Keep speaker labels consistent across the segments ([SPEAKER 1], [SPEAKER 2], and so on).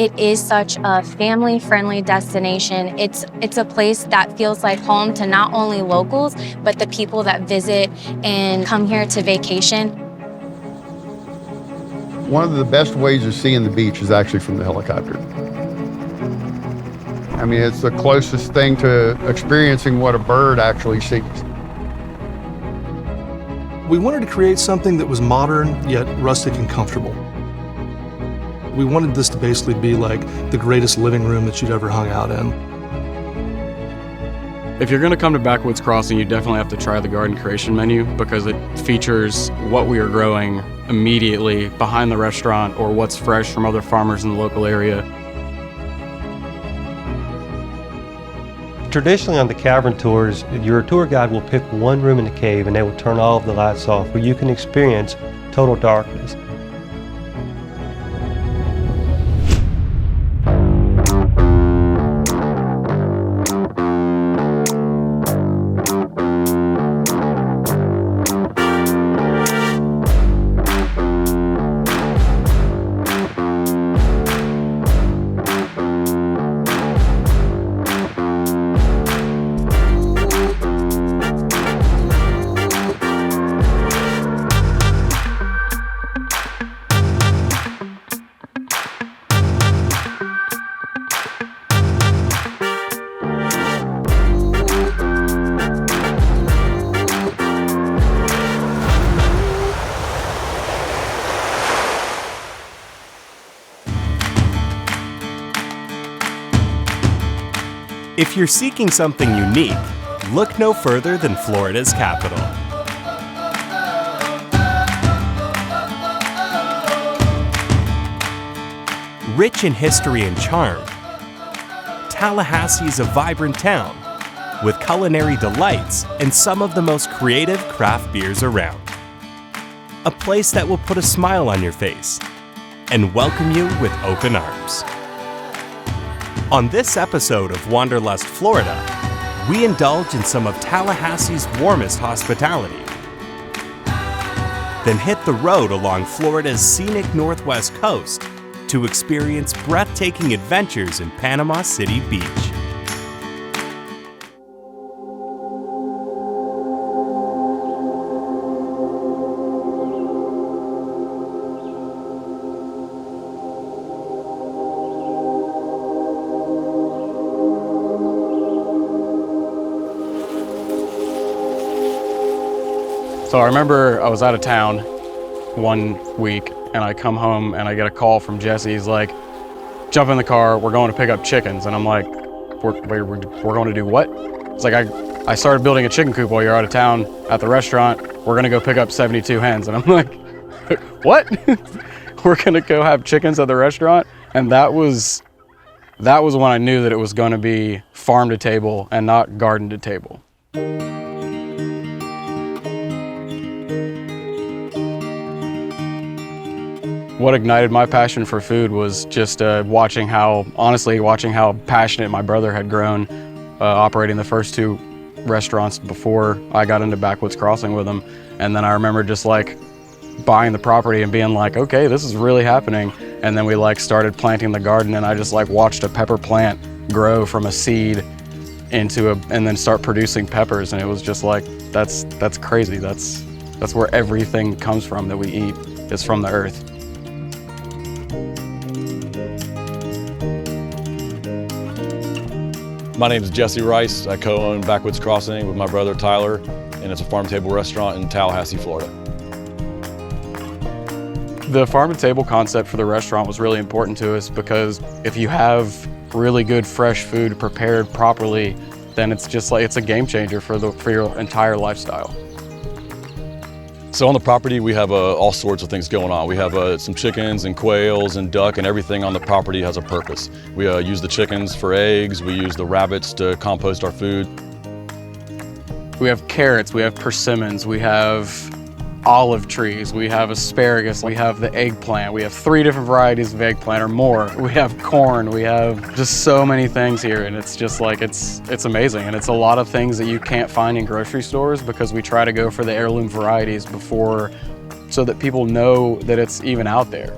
[SPEAKER 1] It is such a family-friendly destination. It's a place that feels like home to not only locals, but the people that visit and come here to vacation.
[SPEAKER 2] One of the best ways of seeing the beach is actually from the helicopter. I mean, it's the closest thing to experiencing what a bird actually sees.
[SPEAKER 3] We wanted to create something that was modern, yet rustic and comfortable. We wanted this to basically be like the greatest living room that you'd ever hung out in.
[SPEAKER 4] If you're going to come to Backwoods Crossing, you definitely have to try the garden creation menu because it features what we are growing immediately behind the restaurant or what's fresh from other farmers in the local area.
[SPEAKER 5] Traditionally on the Cavern tours, your tour guide will pick one room in the cave and they will turn all of the lights off where you can experience total darkness.
[SPEAKER 6] If you're seeking something unique, look no further than Florida's capital. Rich in history and charm, Tallahassee is a vibrant town with culinary delights and some of the most creative craft beers around. A place that will put a smile on your face and welcome you with open arms. On this episode of Wanderlust, Florida, we indulge in some of Tallahassee's warmest hospitality. Then hit the road along Florida's scenic northwest coast to experience breathtaking adventures in Panama City Beach.
[SPEAKER 4] So I remember I was out of town one week and I come home and I get a call from Jesse. He's like, jump in the car, we're going to pick up chickens. And I'm like, we're going to do what? It's like, I started building a chicken coop while you're out of town at the restaurant. We're gonna go pick up 72 hens. And I'm like, what? We're gonna go have chickens at the restaurant? And that was when I knew that it was gonna be farm to table and not garden to table. What ignited my passion for food was just watching how passionate my brother had grown operating the first two restaurants before I got into Backwoods Crossing with him. And then I remember just like buying the property and being like, okay, this is really happening. And then we like started planting the garden and I just like watched a pepper plant grow from a seed and then start producing peppers. And it was just like, that's crazy. That's where everything comes from that we eat is from the earth.
[SPEAKER 7] My name is Jesse Rice. I co-own Backwoods Crossing with my brother Tyler, and it's a farm-to-table restaurant in Tallahassee, Florida.
[SPEAKER 4] The farm-to-table concept for the restaurant was really important to us because if you have really good fresh food prepared properly, then it's just like it's a game changer for your entire lifestyle.
[SPEAKER 7] So on the property, we have all sorts of things going on. We have some chickens and quails and duck, and everything on the property has a purpose. We use the chickens for eggs. We use the rabbits to compost our food.
[SPEAKER 4] We have carrots, we have persimmons, we have olive trees, we have asparagus, we have the eggplant, we have 3 different varieties of eggplant or more. We have corn, we have just so many things here, and it's just like, it's amazing. And it's a lot of things that you can't find in grocery stores because we try to go for the heirloom varieties before, so that people know that it's even out there.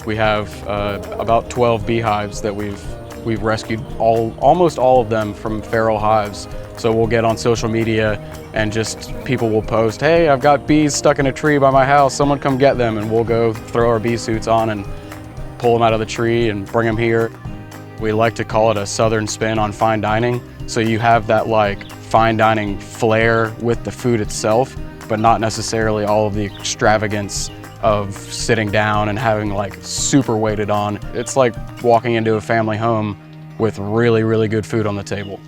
[SPEAKER 4] We have about 12 beehives that we've rescued, almost all of them from feral hives. So we'll get on social media and just people will post, hey, I've got bees stuck in a tree by my house, someone come get them, and we'll go throw our bee suits on and pull them out of the tree and bring them here. We like to call it a southern spin on fine dining. So you have that like fine dining flair with the food itself, but not necessarily all of the extravagance of sitting down and having like super weighted on. It's like walking into a family home with really, really good food on the table.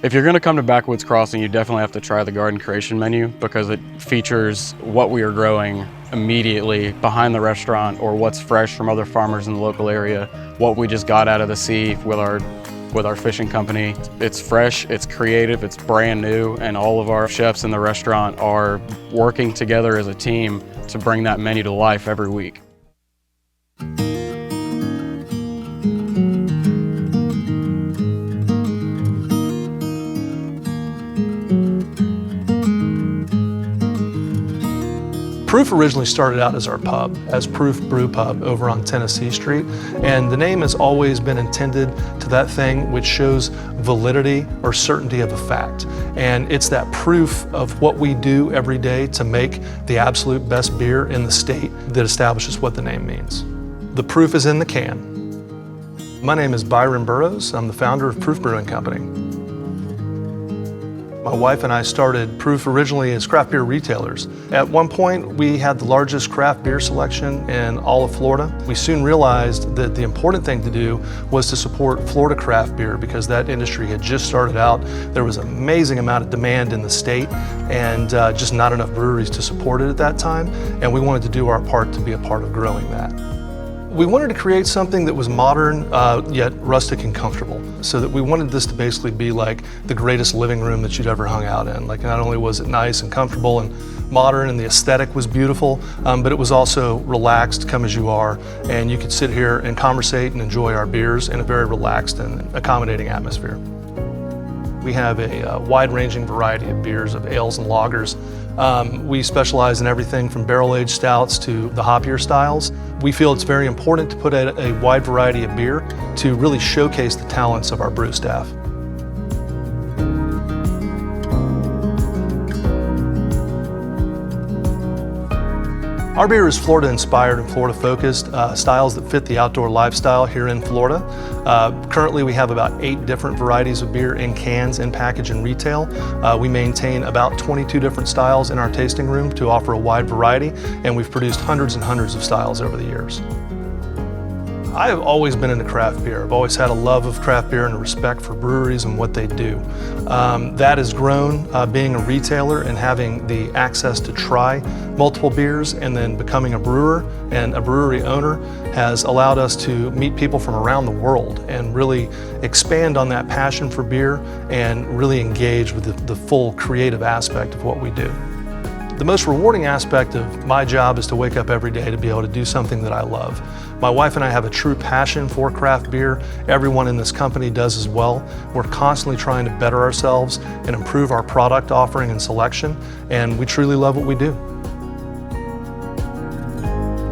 [SPEAKER 4] If you're gonna come to Backwoods Crossing, you definitely have to try the garden creation menu because it features what we are growing immediately behind the restaurant or what's fresh from other farmers in the local area, what we just got out of the sea with our fishing company. It's fresh, it's creative, it's brand new, and all of our chefs in the restaurant are working together as a team to bring that menu to life every week.
[SPEAKER 3] Proof originally started out as our pub, as Proof Brew Pub over on Tennessee Street, and the name has always been intended to that thing which shows validity or certainty of a fact. And it's that proof of what we do every day to make the absolute best beer in the state that establishes what the name means. The proof is in the can. My name is Byron Burrows. I'm the founder of Proof Brewing Company. My wife and I started Proof originally as craft beer retailers. At one point, we had the largest craft beer selection in all of Florida. We soon realized that the important thing to do was to support Florida craft beer because that industry had just started out. There was an amazing amount of demand in the state and just not enough breweries to support it at that time. And we wanted to do our part to be a part of growing that. We wanted to create something that was modern, yet rustic and comfortable. So that we wanted this to basically be like the greatest living room that you'd ever hung out in. Like not only was it nice and comfortable and modern and the aesthetic was beautiful, but it was also relaxed, come as you are, and you could sit here and conversate and enjoy our beers in a very relaxed and accommodating atmosphere. We have a wide-ranging variety of beers, of ales and lagers. We specialize in everything from barrel-aged stouts to the hoppier styles. We feel it's very important to put out a wide variety of beer to really showcase the talents of our brew staff. Our beer is Florida-inspired and Florida-focused, styles that fit the outdoor lifestyle here in Florida. Currently, we have about 8 different varieties of beer in cans, in package, and retail. We maintain about 22 different styles in our tasting room to offer a wide variety, and we've produced hundreds and hundreds of styles over the years. I have always been into craft beer. I've always had a love of craft beer and a respect for breweries and what they do. That has grown being a retailer and having the access to try multiple beers, and then becoming a brewer and a brewery owner has allowed us to meet people from around the world and really expand on that passion for beer and really engage with the full creative aspect of what we do. The most rewarding aspect of my job is to wake up every day to be able to do something that I love. My wife and I have a true passion for craft beer. Everyone in this company does as well. We're constantly trying to better ourselves and improve our product offering and selection, and we truly love what we do.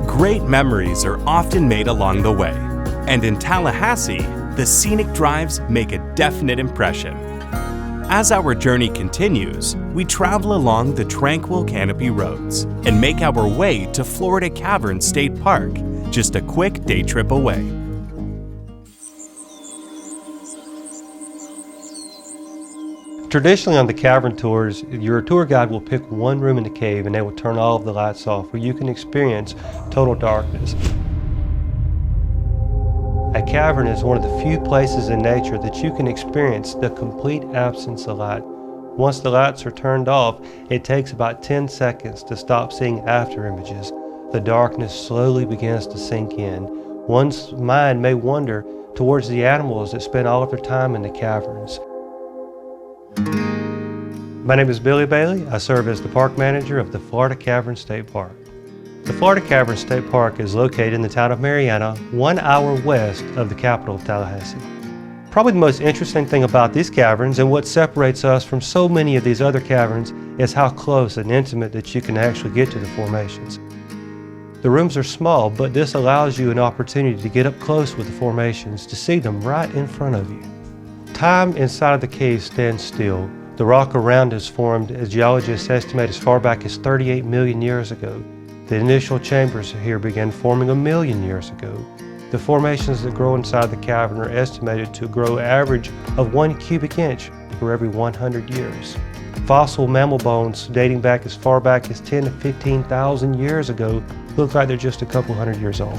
[SPEAKER 6] Great memories are often made along the way, and in Tallahassee, the scenic drives make a definite impression. As our journey continues, we travel along the tranquil canopy roads and make our way to Florida Cavern State Park, just a quick day trip away.
[SPEAKER 5] Traditionally on the cavern tours, your tour guide will pick one room in the cave and they will turn all of the lights off where you can experience total darkness. A cavern is one of the few places in nature that you can experience the complete absence of light. Once the lights are turned off, it takes about 10 seconds to stop seeing after images. The darkness slowly begins to sink in. One's mind may wander towards the animals that spend all of their time in the caverns. My name is Billy Bailey. I serve as the park manager of the Florida Cavern State Park. The Florida Cavern State Park is located in the town of Marianna, 1 hour west of the capital of Tallahassee. Probably the most interesting thing about these caverns and what separates us from so many of these other caverns is how close and intimate that you can actually get to the formations. The rooms are small, but this allows you an opportunity to get up close with the formations, to see them right in front of you. Time inside of the cave stands still. The rock around is formed as geologists estimate as far back as 38 million years ago. The initial chambers here began forming 1 million years ago. The formations that grow inside the cavern are estimated to grow an average of 1 cubic inch for every 100 years. Fossil mammal bones dating back as far back as 10 to 15,000 years ago look like they're just a couple hundred years old.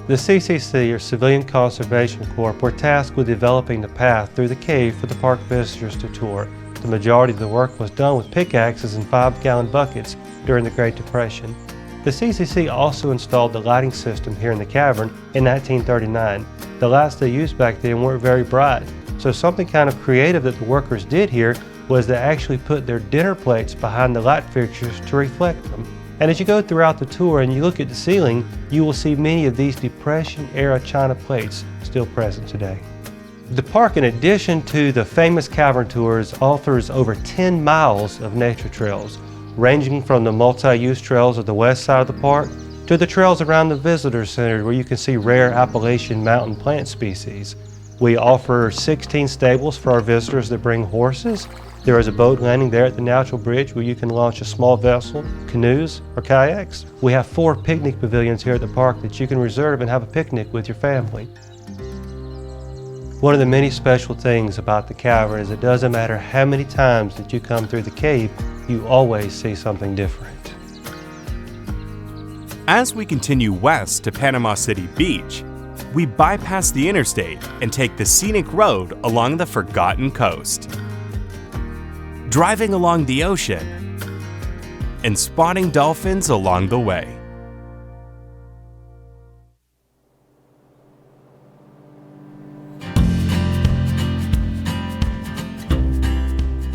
[SPEAKER 5] The CCC, or Civilian Conservation Corps, were tasked with developing the path through the cave for the park visitors to tour. The majority of the work was done with pickaxes and 5-gallon buckets during the Great Depression. The CCC also installed the lighting system here in the cavern in 1939. The lights they used back then weren't very bright, so something kind of creative that the workers did here was they actually put their dinner plates behind the light fixtures to reflect them. And as you go throughout the tour and you look at the ceiling, you will see many of these Depression-era china plates still present today. The park, in addition to the famous cavern tours, offers over 10 miles of nature trails, ranging from the multi-use trails of the west side of the park to the trails around the visitor center where you can see rare Appalachian mountain plant species. We offer 16 stables for our visitors that bring horses. There is a boat landing there at the natural bridge where you can launch a small vessel, canoes, or kayaks. We have 4 picnic pavilions here at the park that you can reserve and have a picnic with your family. One of the many special things about the cavern is it doesn't matter how many times that you come through the cave, you always see something different.
[SPEAKER 6] As we continue west to Panama City Beach, we bypass the interstate and take the scenic road along the forgotten coast. Driving along the ocean and spotting dolphins along the way.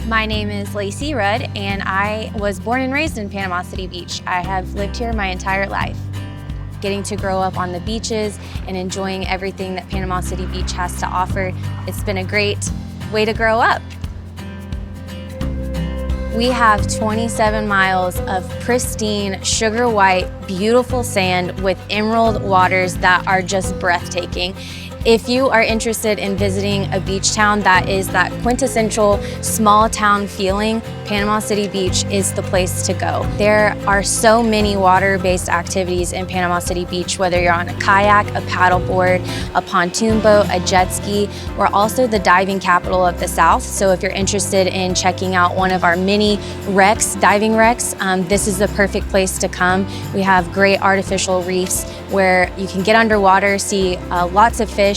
[SPEAKER 1] My name is Lacey Rudd, and I was born and raised in Panama City Beach. I have lived here my entire life. Getting to grow up on the beaches and enjoying everything that Panama City Beach has to offer, it's been a great way to grow up. We have 27 miles of pristine, sugar white, beautiful sand with emerald waters that are just breathtaking. If you are interested in visiting a beach town that is that quintessential small town feeling, Panama City Beach is the place to go. There are so many water-based activities in Panama City Beach, whether you're on a kayak, a paddleboard, a pontoon boat, a jet ski. We're also the diving capital of the South, so if you're interested in checking out one of our mini wrecks, diving wrecks, this is the perfect place to come. We have great artificial reefs where you can get underwater, see lots of fish.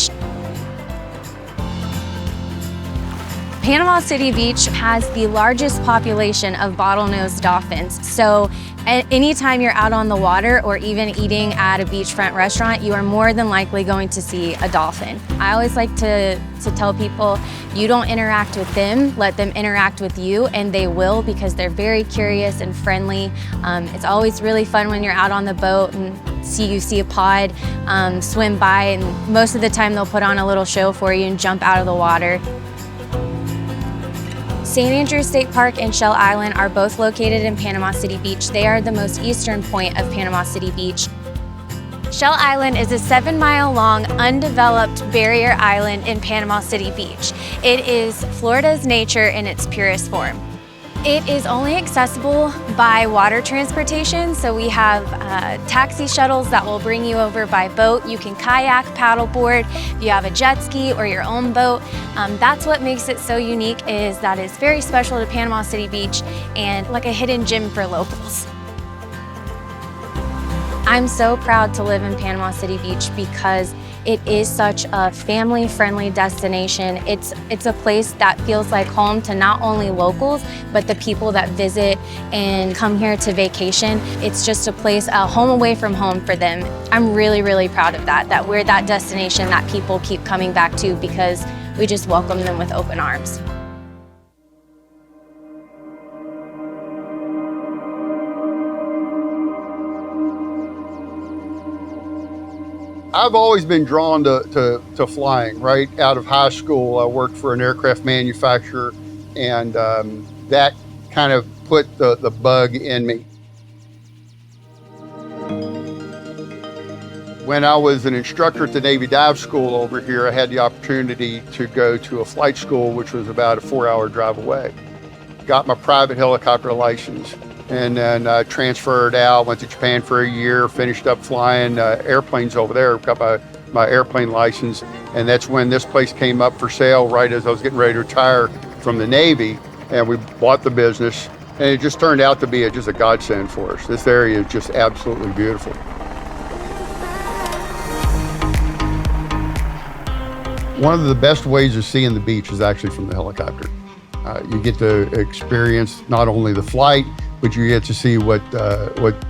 [SPEAKER 1] Panama City Beach has the largest population of bottlenose dolphins. So anytime you're out on the water or even eating at a beachfront restaurant, you are more than likely going to see a dolphin. I always like to tell people, you don't interact with them, let them interact with you, and they will, because they're very curious and friendly. It's always really fun when you're out on the boat and you see a pod swim by, and most of the time they'll put on a little show for you and jump out of the water. St. Andrew State Park and Shell Island are both located in Panama City Beach. They are the most eastern point of Panama City Beach. Shell Island is a 7-mile-long, undeveloped barrier island in Panama City Beach. It is Florida's nature in its purest form. It is only accessible by water transportation, so we have taxi shuttles that will bring you over by boat. You can kayak, paddleboard, if you have a jet ski or your own boat. That's what makes it so unique, is that it's very special to Panama City Beach and like a hidden gem for locals. I'm so proud to live in Panama City Beach because it is such a family-friendly destination. It's a place that feels like home to not only locals, but the people that visit and come here to vacation. It's just a place, a home away from home for them. I'm really, really proud of that we're that destination that people keep coming back to because we just welcome them with open arms.
[SPEAKER 2] I've always been drawn to flying. Right out of high school, I worked for an aircraft manufacturer, and that kind of put the bug in me. When I was an instructor at the Navy Dive School over here, I had the opportunity to go to a flight school, which was about a 4-hour drive away. Got my private helicopter license, and then transferred out, went to Japan for a year, finished up flying airplanes over there, got my airplane license, and that's when this place came up for sale right as I was getting ready to retire from the Navy, and we bought the business, and it just turned out to be just a godsend for us. This area is just absolutely beautiful. One of the best ways of seeing the beach is actually from the helicopter. You get to experience not only the flight, but you get to see what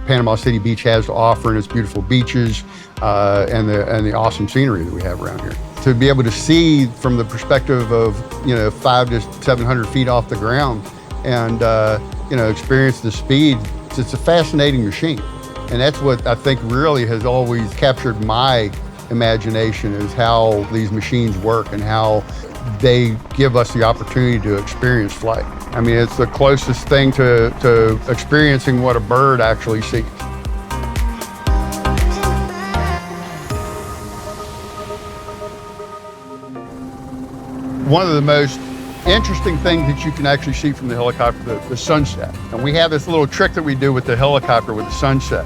[SPEAKER 2] Panama City Beach has to offer and its beautiful beaches and the awesome scenery that we have around here. To be able to see from the perspective of 500 to 700 feet off the ground and experience the speed, it's a fascinating machine. And that's what I think really has always captured my imagination, is how these machines work and how they give us the opportunity to experience flight. I mean, it's the closest thing to experiencing what a bird actually sees. One of the most interesting things that you can actually see from the helicopter, the sunset. And we have this little trick that we do with the helicopter with the sunset.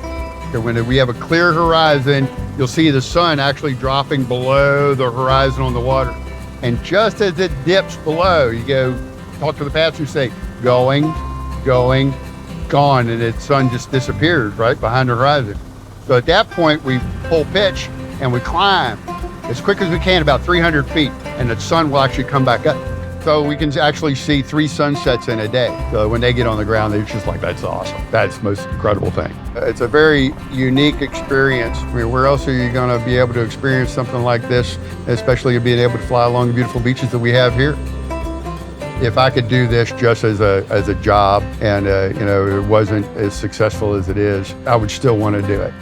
[SPEAKER 2] And when we have a clear horizon, you'll see the sun actually dropping below the horizon on the water. And just as it dips below, you go talk to the passenger, say, going, going, gone, and the sun just disappears right behind the horizon. So at that point, we pull pitch and we climb as quick as we can, about 300 feet, and the sun will actually come back up. So we can actually see 3 sunsets in a day. So when they get on the ground, they're just like, that's awesome. That's the most incredible thing. It's a very unique experience. I mean, where else are you gonna be able to experience something like this, especially being able to fly along the beautiful beaches that we have here? If I could do this just as a job and it wasn't as successful as it is, I would still want to do it.